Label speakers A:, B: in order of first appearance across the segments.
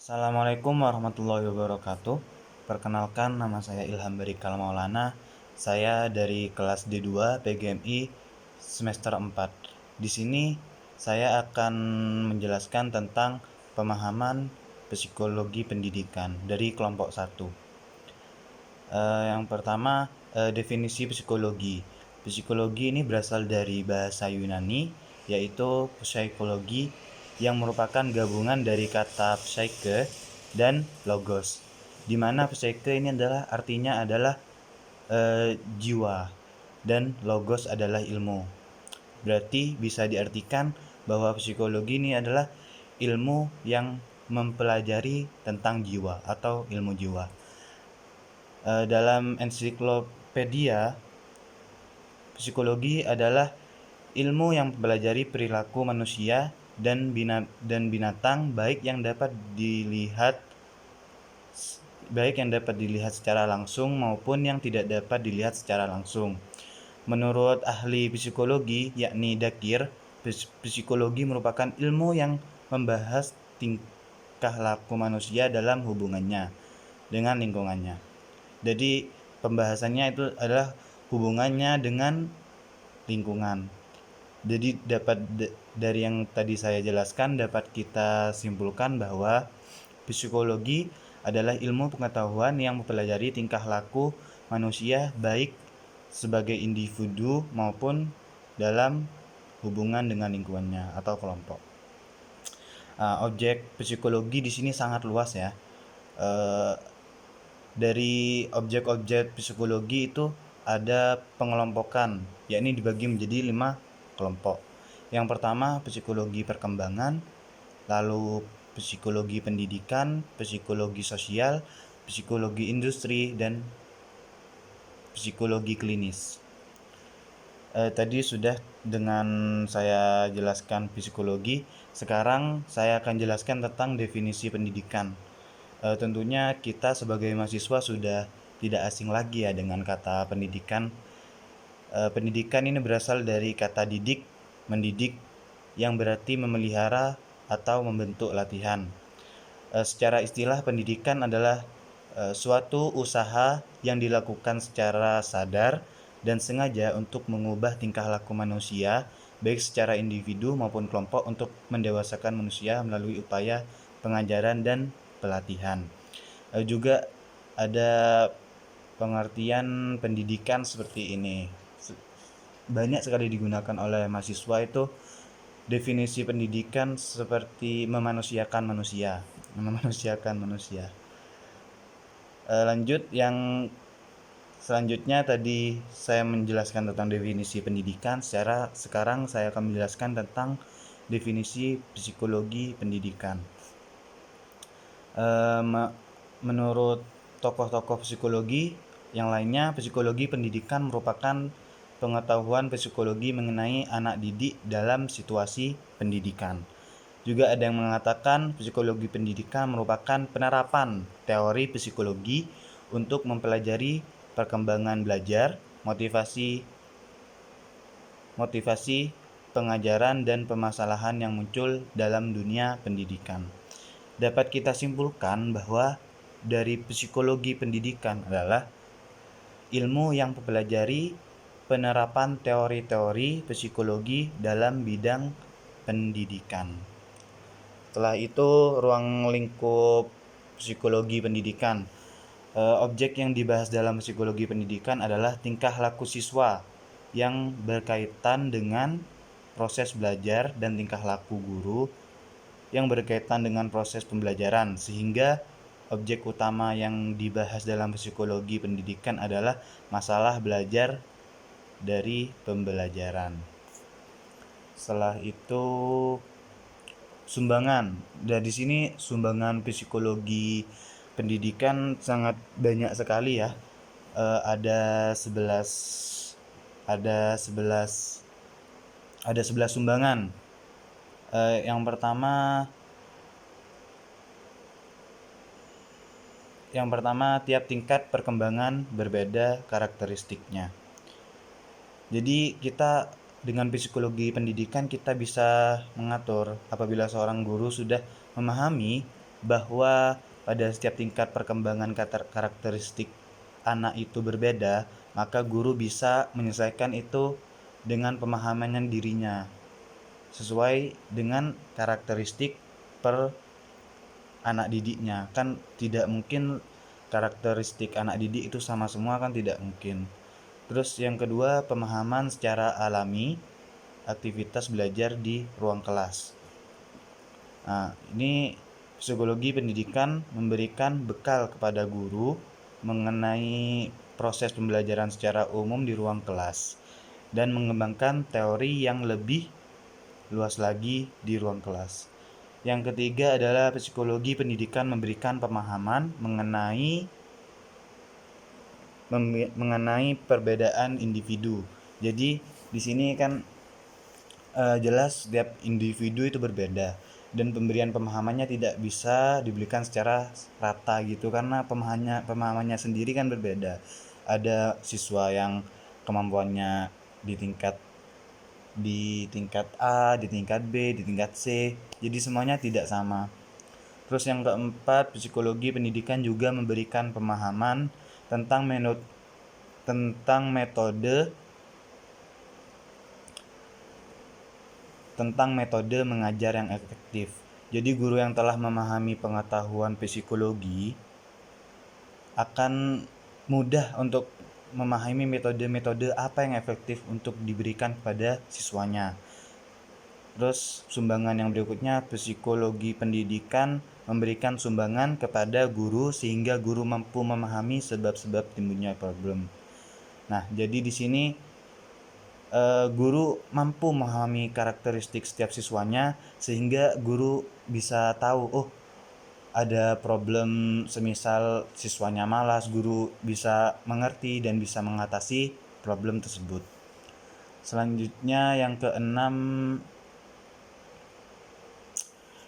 A: Assalamualaikum warahmatullahi wabarakatuh. Perkenalkan, nama saya Ilham Berikal Maulana. Saya dari kelas D2 PGMI semester 4. Di sini saya akan menjelaskan tentang pemahaman psikologi pendidikan dari kelompok 1. Yang pertama, definisi psikologi. Psikologi ini berasal dari bahasa Yunani, yaitu psikologi, yang merupakan gabungan dari kata psyche dan logos, di mana psyche ini artinya adalah jiwa dan logos adalah ilmu. Berarti bisa diartikan bahwa psikologi ini adalah ilmu yang mempelajari tentang jiwa atau ilmu jiwa. Dalam ensiklopedia, psikologi adalah ilmu yang mempelajari perilaku manusia dan binatang, baik yang dapat dilihat secara langsung maupun yang tidak dapat dilihat secara langsung. Menurut ahli psikologi yakni Dakir, psikologi merupakan ilmu yang membahas tingkah laku manusia dalam hubungannya dengan lingkungannya. Jadi pembahasannya itu adalah hubungannya dengan lingkungan. Jadi dari yang tadi saya jelaskan dapat kita simpulkan bahwa psikologi adalah ilmu pengetahuan yang mempelajari tingkah laku manusia baik sebagai individu maupun dalam hubungan dengan lingkungannya atau kelompok. Objek psikologi di sini sangat luas ya. Dari objek-objek psikologi itu ada pengelompokan, yakni dibagi menjadi 5 kelompok. Yang pertama, psikologi perkembangan, lalu psikologi pendidikan, psikologi sosial, psikologi industri, dan psikologi klinis. Tadi sudah dengan saya jelaskan psikologi, sekarang saya akan jelaskan tentang definisi pendidikan. Tentunya kita sebagai mahasiswa sudah tidak asing lagi ya dengan kata pendidikan. Pendidikan ini berasal dari kata didik, mendidik, yang berarti memelihara atau membentuk latihan. Secara istilah, pendidikan adalah suatu usaha yang dilakukan secara sadar dan sengaja untuk mengubah tingkah laku manusia, baik secara individu maupun kelompok, untuk mendewasakan manusia melalui upaya pengajaran dan pelatihan. Juga ada pengertian pendidikan seperti ini. Banyak sekali digunakan oleh mahasiswa itu definisi pendidikan seperti memanusiakan manusia. Lanjut, yang selanjutnya tadi saya menjelaskan tentang definisi pendidikan. Sekarang saya akan menjelaskan tentang definisi psikologi pendidikan. Menurut tokoh-tokoh psikologi yang lainnya, psikologi pendidikan merupakan pengetahuan psikologi mengenai anak didik dalam situasi pendidikan. Juga ada yang mengatakan psikologi pendidikan merupakan penerapan teori psikologi untuk mempelajari perkembangan belajar, motivasi, pengajaran, dan permasalahan yang muncul dalam dunia pendidikan. Dapat kita simpulkan bahwa dari psikologi pendidikan adalah ilmu yang mempelajari penerapan teori-teori psikologi dalam bidang pendidikan. Setelah itu, ruang lingkup psikologi pendidikan. Objek yang dibahas dalam psikologi pendidikan adalah tingkah laku siswa yang berkaitan dengan proses belajar dan tingkah laku guru yang berkaitan dengan proses pembelajaran, sehingga objek utama yang dibahas dalam psikologi pendidikan adalah masalah belajar dari pembelajaran. Setelah itu, sumbangan. Dan di sini sumbangan psikologi pendidikan sangat banyak sekali ya. Ada 11 sumbangan. Yang pertama, tiap tingkat perkembangan berbeda karakteristiknya. Jadi kita dengan psikologi pendidikan kita bisa mengatur apabila seorang guru sudah memahami bahwa pada setiap tingkat perkembangan karakteristik anak itu berbeda, maka guru bisa menyesuaikan itu dengan pemahamannya dirinya sesuai dengan karakteristik per anak didiknya. Kan tidak mungkin karakteristik anak didik itu sama semua, kan tidak mungkin. Terus yang kedua, pemahaman secara alami aktivitas belajar di ruang kelas. Nah, ini psikologi pendidikan memberikan bekal kepada guru mengenai proses pembelajaran secara umum di ruang kelas dan mengembangkan teori yang lebih luas lagi di ruang kelas. Yang ketiga adalah psikologi pendidikan memberikan pemahaman mengenai perbedaan individu. Jadi di sini kan jelas setiap individu itu berbeda dan pemberian pemahamannya tidak bisa diberikan secara rata gitu karena pemahamannya sendiri kan berbeda. Ada siswa yang kemampuannya di tingkat A, di tingkat B, di tingkat C. Jadi semuanya tidak sama. Terus yang keempat, psikologi pendidikan juga memberikan pemahaman tentang metode mengajar yang efektif. Jadi guru yang telah memahami pengetahuan psikologi akan mudah untuk memahami metode-metode apa yang efektif untuk diberikan kepada siswanya. Terus sumbangan yang berikutnya, psikologi pendidikan memberikan sumbangan kepada guru sehingga guru mampu memahami sebab-sebab timbulnya problem. Nah, jadi di sini guru mampu memahami karakteristik setiap siswanya sehingga guru bisa tahu, oh ada problem semisal siswanya malas, guru bisa mengerti dan bisa mengatasi problem tersebut. Selanjutnya yang keenam,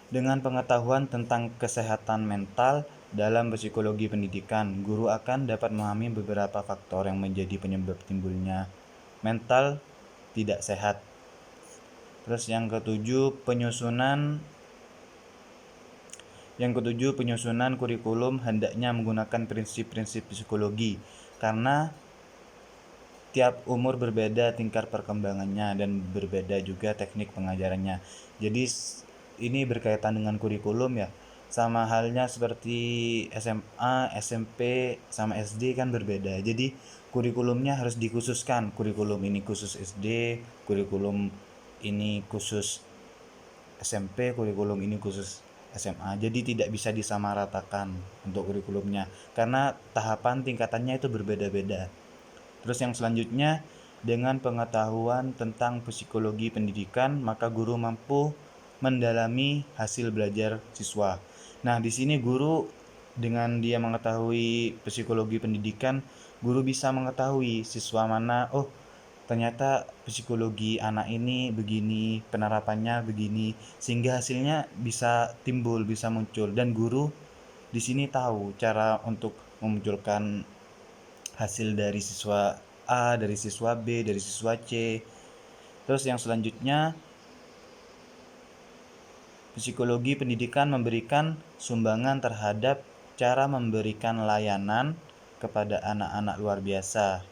A: dengan pengetahuan tentang kesehatan mental dalam psikologi pendidikan, guru akan dapat memahami beberapa faktor yang menjadi penyebab timbulnya mental tidak sehat. Terus yang ketujuh, penyusunan kurikulum hendaknya menggunakan prinsip-prinsip psikologi karena tiap umur berbeda tingkat perkembangannya dan berbeda juga teknik pengajarannya. Jadi ini berkaitan dengan kurikulum ya. Sama halnya seperti SMA, SMP, sama SD kan berbeda. Jadi kurikulumnya harus dikhususkan. Kurikulum ini khusus SD, kurikulum ini khusus SMP, kurikulum ini khusus SMA. Jadi tidak bisa disamaratakan untuk kurikulumnya karena tahapan tingkatannya itu berbeda-beda. Terus yang selanjutnya, dengan pengetahuan tentang psikologi pendidikan, maka guru mampu mendalami hasil belajar siswa. Nah, di sini guru dengan dia mengetahui psikologi pendidikan, guru bisa mengetahui siswa mana, oh ternyata psikologi anak ini begini, penerapannya begini, sehingga hasilnya bisa timbul, bisa muncul, dan guru di sini tahu cara untuk memunculkan hasil dari siswa A, dari siswa B, dari siswa C. Terus yang selanjutnya, psikologi pendidikan memberikan sumbangan terhadap cara memberikan layanan kepada anak-anak luar biasa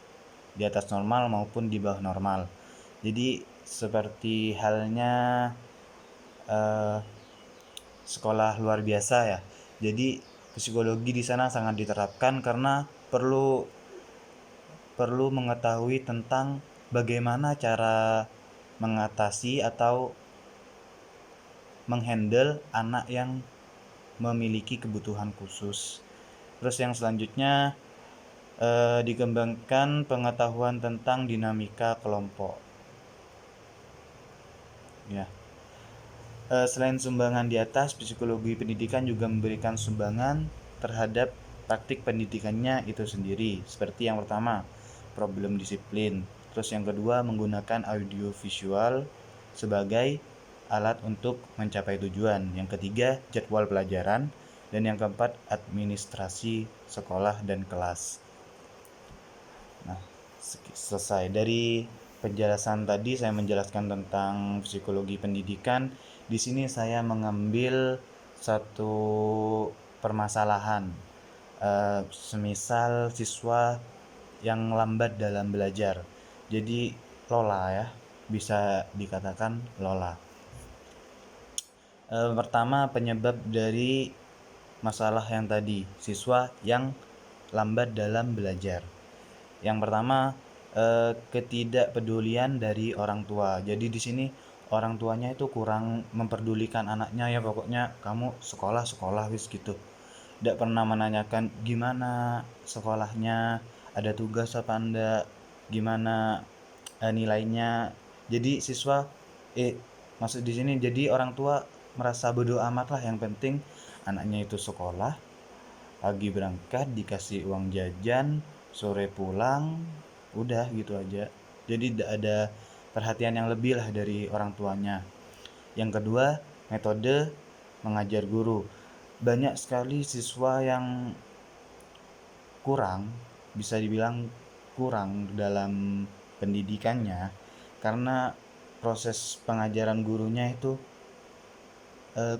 A: di atas normal maupun di bawah normal. Jadi seperti halnya sekolah luar biasa ya. Jadi psikologi di sana sangat diterapkan karena perlu mengetahui tentang bagaimana cara mengatasi atau menghandle anak yang memiliki kebutuhan khusus. Terus yang selanjutnya dikembangkan pengetahuan tentang dinamika kelompok. Ya. Selain sumbangan di atas, psikologi pendidikan juga memberikan sumbangan terhadap praktik pendidikannya itu sendiri. Seperti yang pertama, problem disiplin. Terus yang kedua, menggunakan audio visual sebagai alat untuk mencapai tujuan. Yang ketiga, jadwal pelajaran. Dan yang keempat, administrasi sekolah dan kelas. Nah, selesai. Dari penjelasan tadi saya menjelaskan tentang psikologi pendidikan. Di sini saya mengambil satu permasalahan, semisal siswa yang lambat dalam belajar. Jadi lola ya, bisa dikatakan lola. Pertama, penyebab dari masalah yang tadi, siswa yang lambat dalam belajar. Yang pertama, ketidakpedulian dari orang tua. Jadi di sini orang tuanya itu kurang memperdulikan anaknya, ya pokoknya kamu sekolah wis gitu. Tidak pernah menanyakan gimana sekolahnya, ada tugas apa enggak, gimana nilainya. Jadi siswa maksud di sini, jadi orang tua merasa bodoh amat lah, yang penting anaknya itu sekolah, pagi berangkat dikasih uang jajan, sore pulang, udah gitu aja. Jadi tidak ada perhatian yang lebih lah dari orang tuanya. Yang kedua, metode mengajar guru. Banyak sekali siswa yang bisa dibilang kurang dalam pendidikannya, karena proses pengajaran gurunya itu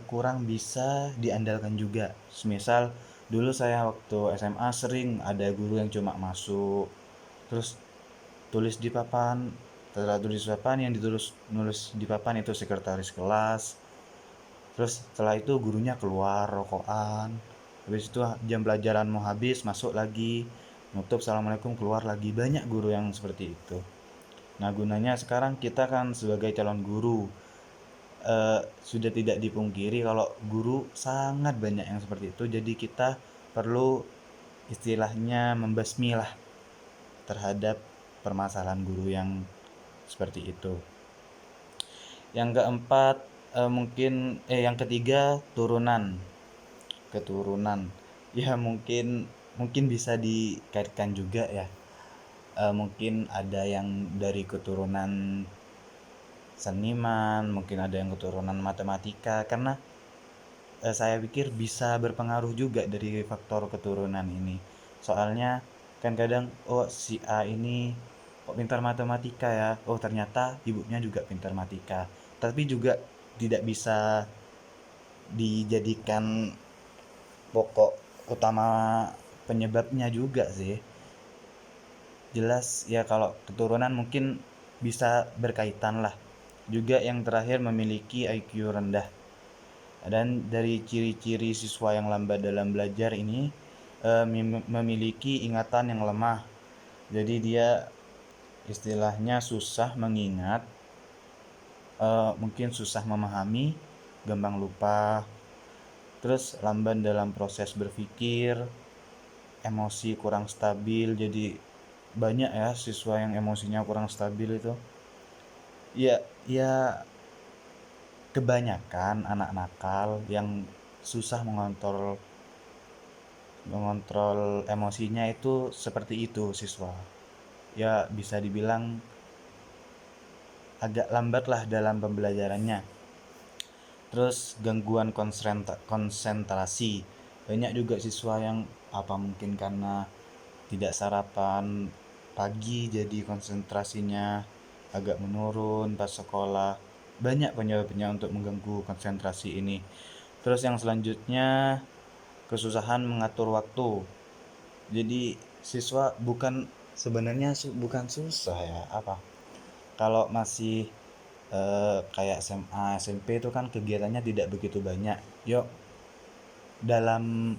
A: kurang bisa diandalkan juga. Semisal dulu saya waktu SMA sering ada guru yang cuma masuk, terus tulis di papan, setelah tulis di papan, yang nulis di papan itu sekretaris kelas, terus setelah itu gurunya keluar rokokan, habis itu jam pelajaran mau habis masuk lagi, nutup assalamualaikum, keluar lagi. Banyak guru yang seperti itu. Nah, gunanya sekarang kita kan sebagai calon guru, sudah tidak dipungkiri kalau guru sangat banyak yang seperti itu. Jadi kita perlu istilahnya membasmi lah terhadap permasalahan guru yang seperti itu. Yang keempat, yang ketiga, keturunan. Ya mungkin bisa dikaitkan juga ya. Mungkin ada yang dari keturunan seniman, mungkin ada yang keturunan matematika, karena saya pikir bisa berpengaruh juga dari faktor keturunan ini. Soalnya kan kadang, oh si A ini kok pintar matematika ya, oh ternyata ibunya juga pintar matematika. Tapi juga tidak bisa dijadikan pokok utama penyebabnya juga sih. Jelas ya, kalau keturunan mungkin bisa berkaitan lah. Juga yang terakhir, memiliki IQ rendah. Dan dari ciri-ciri siswa yang lambat dalam belajar ini, memiliki ingatan yang lemah. Jadi dia istilahnya susah mengingat, mungkin susah memahami, gampang lupa, terus lamban dalam proses berpikir, emosi kurang stabil. Jadi banyak ya siswa yang emosinya kurang stabil itu. Ya kebanyakan anak nakal yang susah mengontrol emosinya itu seperti itu siswa. Ya bisa dibilang agak lambat lah dalam pembelajarannya. Terus gangguan konsentrasi. Banyak juga siswa yang mungkin karena tidak sarapan pagi, jadi konsentrasinya agak menurun pas sekolah. Banyak penyebabnya untuk mengganggu konsentrasi ini. Terus yang selanjutnya, kesusahan mengatur waktu. Jadi siswa sebenarnya bukan susah ya, kalau masih kayak SMA SMP itu kan kegiatannya tidak begitu banyak. Yuk, dalam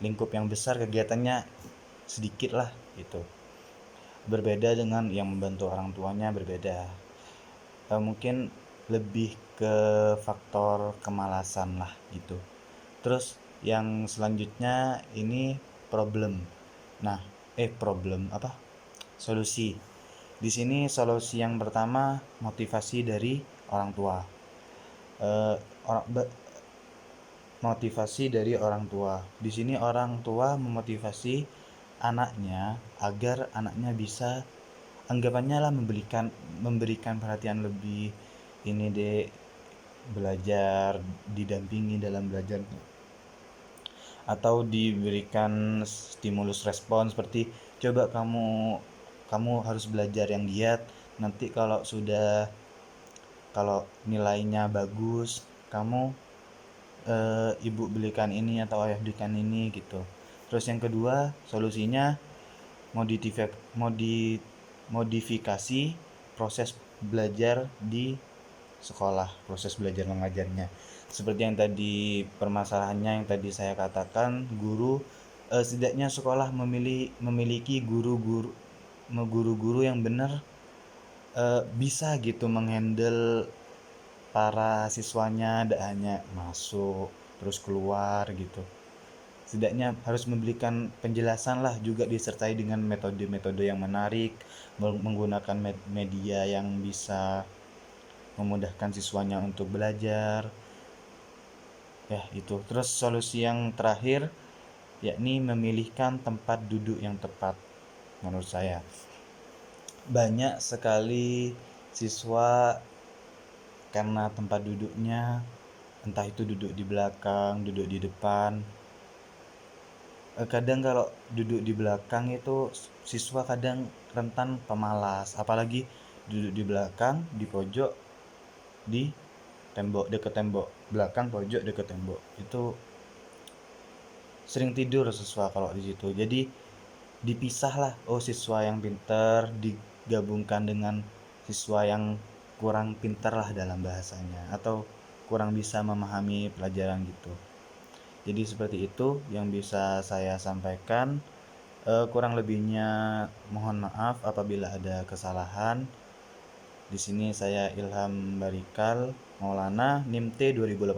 A: lingkup yang besar kegiatannya sedikit lah gitu. Berbeda dengan yang membantu orang tuanya, berbeda. Mungkin lebih ke faktor kemalasan lah gitu. Terus yang selanjutnya ini problem. Nah, solusi. Di sini solusi yang pertama, motivasi dari orang tua. Motivasi dari orang tua. Di sini orang tua memotivasi anaknya agar anaknya bisa, anggapannya lah, memberikan perhatian lebih, ini deh, belajar, didampingi dalam belajar, atau diberikan stimulus respon seperti, coba kamu harus belajar yang giat, nanti kalau nilainya bagus, kamu ibu belikan ini atau ayah belikan ini gitu. Terus yang kedua, solusinya modifikasi proses belajar di sekolah, proses belajar mengajarnya. Seperti yang tadi permasalahannya yang tadi saya katakan, setidaknya sekolah memiliki guru-guru yang benar, bisa gitu menghandle para siswanya, tidak hanya masuk terus keluar gitu. Setidaknya harus memberikan penjelasan lah, juga disertai dengan metode-metode yang menarik, menggunakan media yang bisa memudahkan siswanya untuk belajar. Ya, itu. Terus solusi yang terakhir yakni memilihkan tempat duduk yang tepat menurut saya. Banyak sekali siswa karena tempat duduknya, entah itu duduk di belakang, duduk di depan. Kadang kalau duduk di belakang itu siswa kadang rentan pemalas, apalagi duduk di belakang, di pojok, di tembok, deket tembok belakang, pojok deket tembok, itu sering tidur siswa kalau di situ. Jadi dipisah lah, oh siswa yang pintar digabungkan dengan siswa yang kurang pintar lah dalam bahasanya, atau kurang bisa memahami pelajaran gitu. Jadi seperti itu yang bisa saya sampaikan. Kurang lebihnya mohon maaf apabila ada kesalahan. Di sini saya Ilham Barikal Maulana, NIM T 2018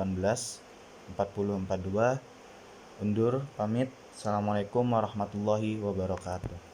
A: 4042. Undur pamit. Assalamualaikum warahmatullahi wabarakatuh.